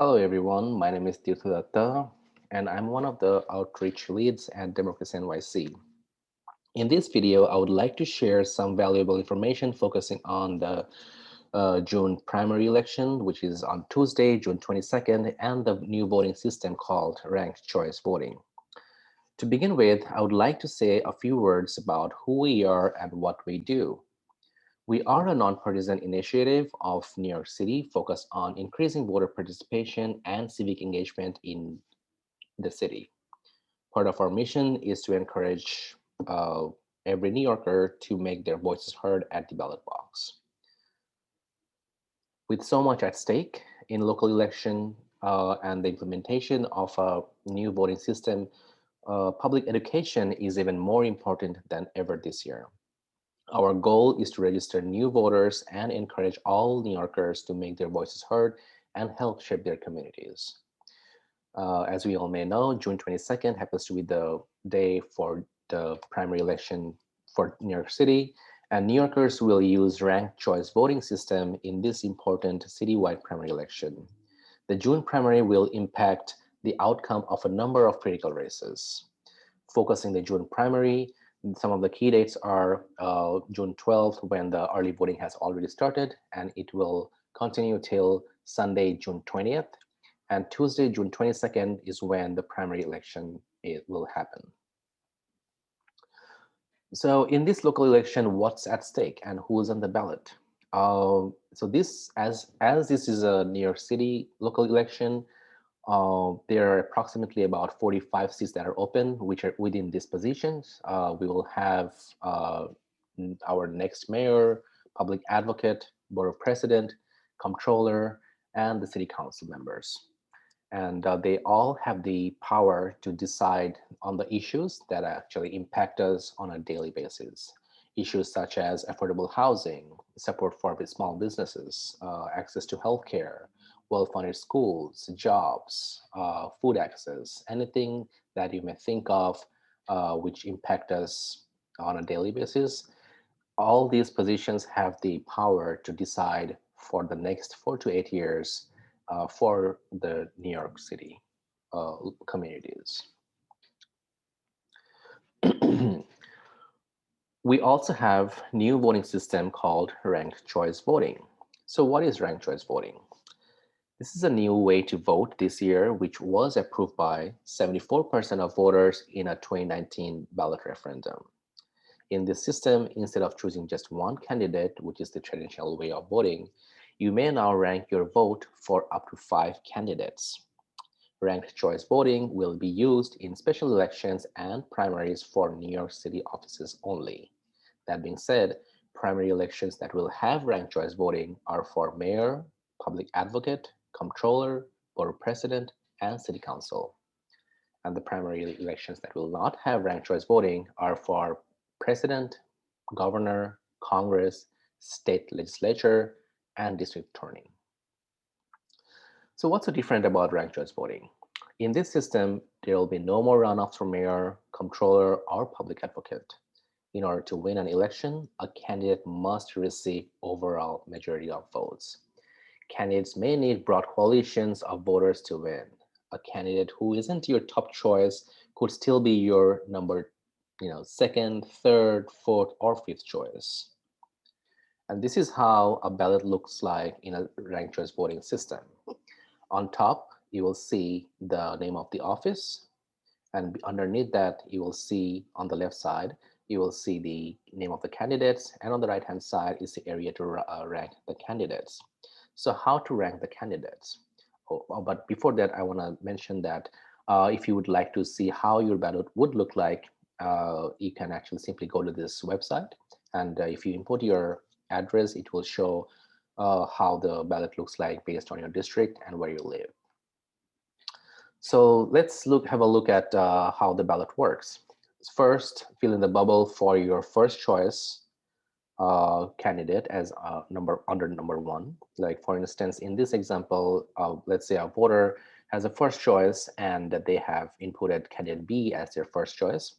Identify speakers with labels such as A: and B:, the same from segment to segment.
A: Hello everyone, my name is Tirthadatta and I'm one of the outreach leads at Democracy NYC. In this video, I would like to share some valuable information focusing on the June primary election, which is on Tuesday, June 22nd, and the new voting system called ranked choice voting. To begin with, I would like to say a few words about who we are and what we do. We are a nonpartisan initiative of New York City focused on increasing voter participation and civic engagement in the city. Part of our mission is to encourage every New Yorker to make their voices heard at the ballot box. With so much at stake in local election and the implementation of a new voting system, public education is even more important than ever this year. Our goal is to register new voters and encourage all New Yorkers to make their voices heard and help shape their communities. As we all may know, June 22nd happens to be the day for the primary election for New York City, and New Yorkers will use ranked choice voting system in this important citywide primary election. The June primary will impact the outcome of a number of critical races. Focusing the June primary, some of the key dates are June 12th, when the early voting has already started, and it will continue till Sunday, June 20th. And Tuesday, June 22nd is when the primary election will happen. So in this local election, what's at stake and who's on the ballot? So this, as this is a New York City local election, there are approximately about 45 seats that are open, which are within these positions. We will have our next mayor, public advocate, board of president, comptroller, and the city council members. And they all have the power to decide on the issues that actually impact us on a daily basis. Issues such as affordable housing, support for small businesses, access to healthcare, well-funded schools, jobs, food access, anything that you may think of which impact us on a daily basis. All these positions have the power to decide for the next 4 to 8 years for the New York City communities. We also have new voting system called ranked choice voting. So what is ranked choice voting? This is a new way to vote this year, which was approved by 74% of voters in a 2019 ballot referendum. In this system, instead of choosing just one candidate, which is the traditional way of voting, you may now rank your vote for up to 5 candidates. Ranked choice voting will be used in special elections and primaries for New York City offices only. That being said, primary elections that will have ranked choice voting are for mayor, public advocate, comptroller, board of president, and city council. And the primary elections that will not have ranked choice voting are for president, governor, Congress, state legislature, and district attorney. So what's so different about ranked choice voting? In this system, there will be no more runoffs for mayor, comptroller, or public advocate. In order to win an election, a candidate must receive overall majority of votes. Candidates may need broad coalitions of voters to win. A candidate who isn't your top choice could still be your number, second, third, fourth, or fifth choice. And this is how a ballot looks like in a ranked choice voting system. On top, you will see the name of the office, and underneath that, you will see on the left side, you will see the name of the candidates, and on the right hand side is the area to rank the candidates. So how to rank the candidates? But before that, I want to mention that if you would like to see how your ballot would look like, you can actually simply go to this website, and if you input your address, it will show how the ballot looks like based on your district and where you live. So let's have a look at how the ballot works. First, fill in the bubble for your first choice candidate as under number one. Like for instance, in this example, let's say a voter has a first choice and that they have inputted candidate B as their first choice.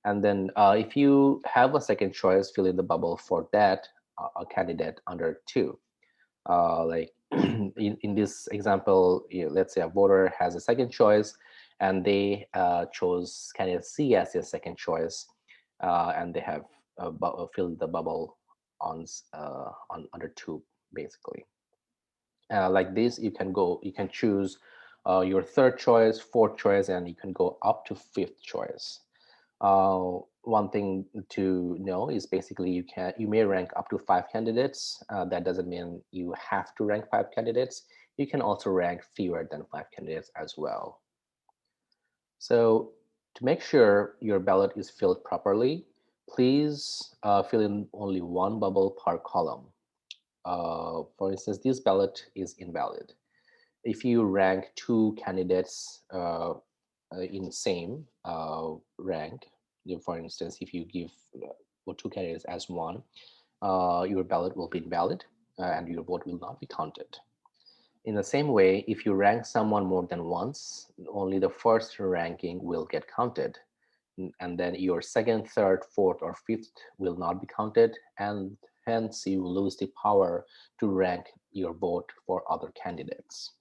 A: And then if you have a second choice, fill in the bubble for that a candidate under two. Like in this example, let's say a voter has a second choice and they chose candidate C as their second choice, and they have filled the bubble on under 2 basically. Like this, you can choose your third choice, fourth choice, and you can go up to fifth choice. One thing to know is basically you may rank up to 5 candidates. That doesn't mean you have to rank 5 candidates. You can also rank fewer than 5 candidates as well. So to make sure your ballot is filled properly, please fill in only one bubble per column. For instance, this ballot is invalid. If you rank 2 candidates in same rank, for instance, if you give 2 candidates as 1, your ballot will be invalid and your vote will not be counted. In the same way, if you rank someone more than once, only the first ranking will get counted. And then your second, third, fourth, or fifth will not be counted, and hence you lose the power to rank your vote for other candidates.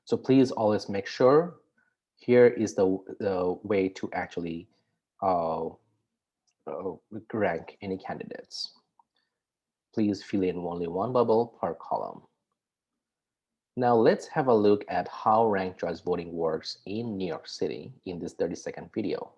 A: So please always make sure here is the way to actually rank any candidates. Please fill in only one bubble per column. Now let's have a look at how ranked choice voting works in New York City in this 30-second video.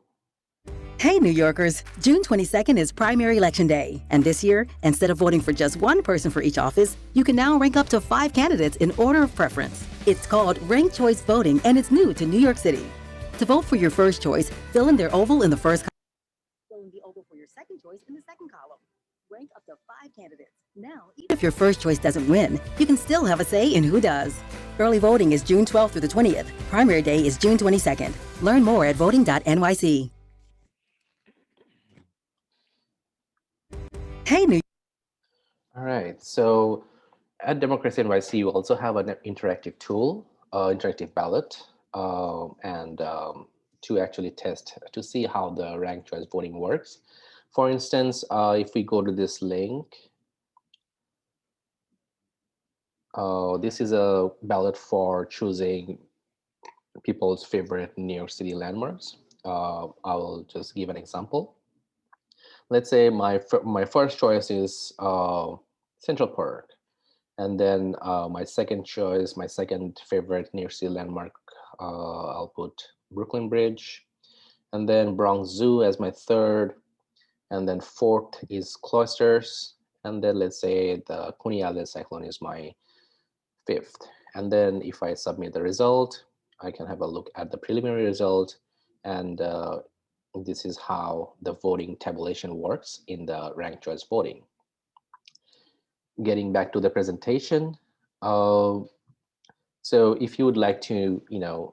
B: Hey, New Yorkers! June 22nd is primary election day, and this year, instead of voting for just one person for each office, you can now rank up to 5 candidates in order of preference. It's called ranked choice voting, and it's new to New York City. To vote for your first choice, fill in their oval in the first column. Fill in the oval for your second choice in the second column. Rank up to 5 candidates. Now, even if your first choice doesn't win, you can still have a say in who does. Early voting is June 12th through the 20th. Primary day is June 22nd. Learn more at voting.nyc. Hey, New.
A: All right, so at Democracy NYC, you also have an interactive tool, interactive ballot, and to actually test to see how the ranked choice voting works. For instance, if we go to this link, this is a ballot for choosing people's favorite New York City landmarks. I will just give an example. Let's say my first choice is Central Park, and then my second choice, my second favorite New York City landmark, I'll put Brooklyn Bridge, and then Bronx Zoo as my third, and then fourth is Cloisters, and then let's say the Coney Island Cyclone is my fifth. And then if I submit the result, I can have a look at the preliminary result, and this is how the voting tabulation works in the ranked choice voting. Getting back to the presentation, so if you would like to,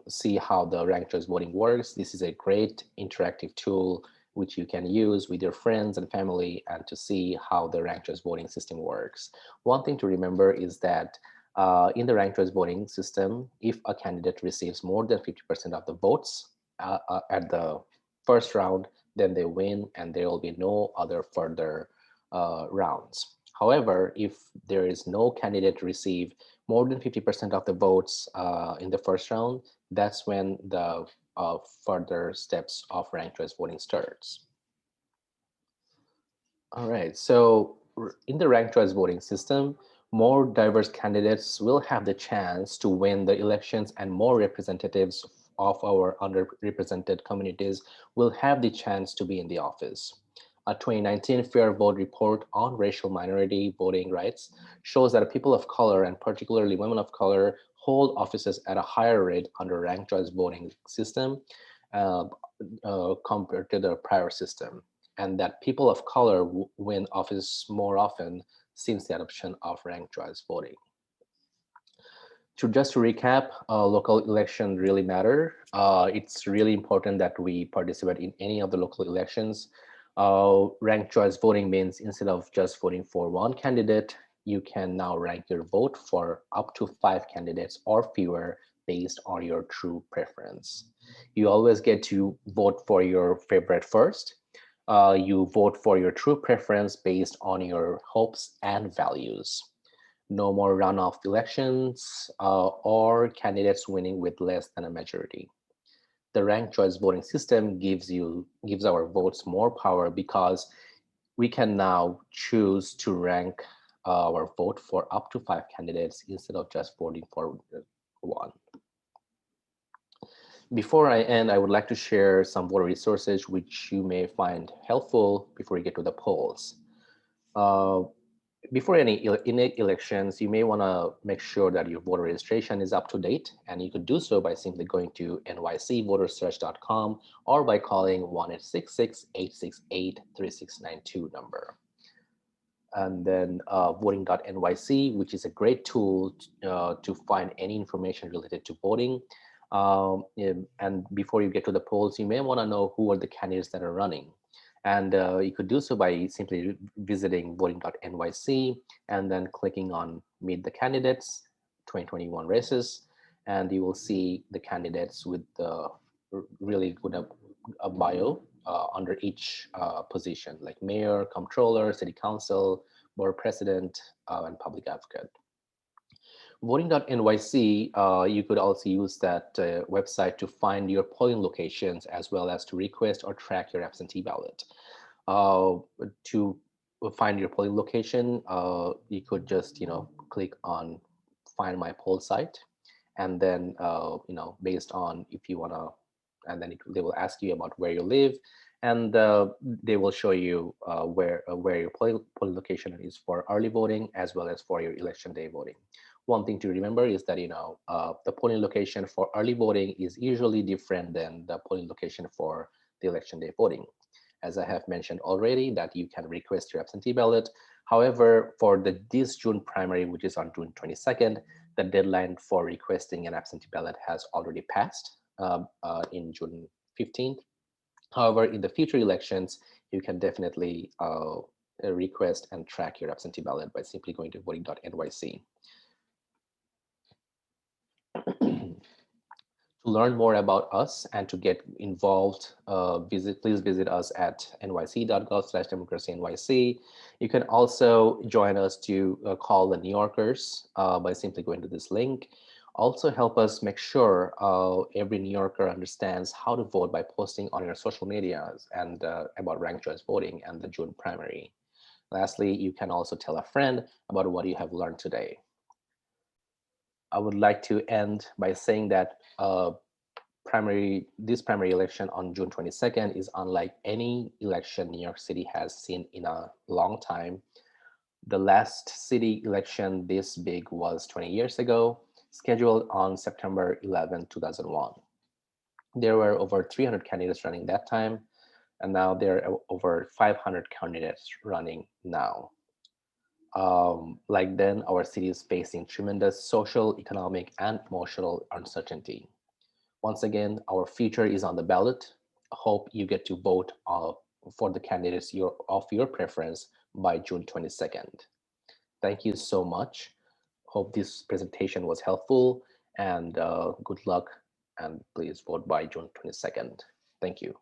A: see how the ranked choice voting works, this is a great interactive tool which you can use with your friends and family and to see how the ranked choice voting system works. One thing to remember is that in the ranked choice voting system, if a candidate receives more than 50% of the votes at the first round, then they win and there will be no other further rounds. However, if there is no candidate receive more than 50% of the votes in the first round, that's when the further steps of ranked choice voting starts. All right, so in the ranked choice voting system, more diverse candidates will have the chance to win the elections, and more representatives of our underrepresented communities will have the chance to be in the office. A 2019 Fair Vote report on racial minority voting rights shows that people of color, and particularly women of color, hold offices at a higher rate under ranked choice voting system compared to the prior system, and that people of color win office more often since the adoption of ranked choice voting. Just to recap, local elections really matter. It's really important that we participate in any of the local elections. Ranked choice voting means instead of just voting for one candidate, you can now rank your vote for up to 5 candidates or fewer based on your true preference. You always get to vote for your favorite first. You vote for your true preference based on your hopes and values. no more runoff elections, or candidates winning with less than a majority. The ranked choice voting system gives our votes more power because we can now choose to rank our vote for up to 5 candidates instead of just voting for one. Before I end, I would like to share some voter resources which you may find helpful before you get to the polls. Uh, Before any elections, you may want to make sure that your voter registration is up to date, and you could do so by simply going to nycvotersearch.com or by calling 1-866-868-3692 number. And then voting.nyc, which is a great tool to find any information related to voting. And before you get to the polls, you may want to know who are the candidates that are running. And you could do so by simply visiting voting.nyc and then clicking on Meet the Candidates 2021 races. And you will see the candidates with the really good bio under each position, like mayor, comptroller, city council, board president, and public advocate. Voting.nyc, you could also use that website to find your polling locations as well as to request or track your absentee ballot. To find your polling location, you could just click on Find My Poll Site, and then based on if you want to, and then they will ask you about where you live, and they will show you where your polling location is for early voting as well as for your election day voting. One thing to remember is that the polling location for early voting is usually different than the polling location for the election day voting. As I have mentioned already, that you can request your absentee ballot. However, for this June primary, which is on June 22nd, the deadline for requesting an absentee ballot has already passed in June 15th. However, in the future elections, you can definitely request and track your absentee ballot by simply going to voting.nyc. To learn more about us and to get involved, please visit us at nyc.gov/democracynyc. You can also join us to call the New Yorkers by simply going to this link. Also help us make sure every New Yorker understands how to vote by posting on your social medias and about ranked choice voting and the June primary. Lastly, you can also tell a friend about what you have learned today. I would like to end by saying that this primary election on June 22nd is unlike any election New York City has seen in a long time. The last city election this big was 20 years ago, scheduled on September 11, 2001. There were over 300 candidates running that time, and now there are over 500 candidates running now. Like then, our city is facing tremendous social, economic, and emotional uncertainty. Once again, our future is on the ballot. I hope you get to vote for the candidates of your preference by June 22nd. Thank you so much. Hope this presentation was helpful, and good luck, and please vote by June 22nd. Thank you.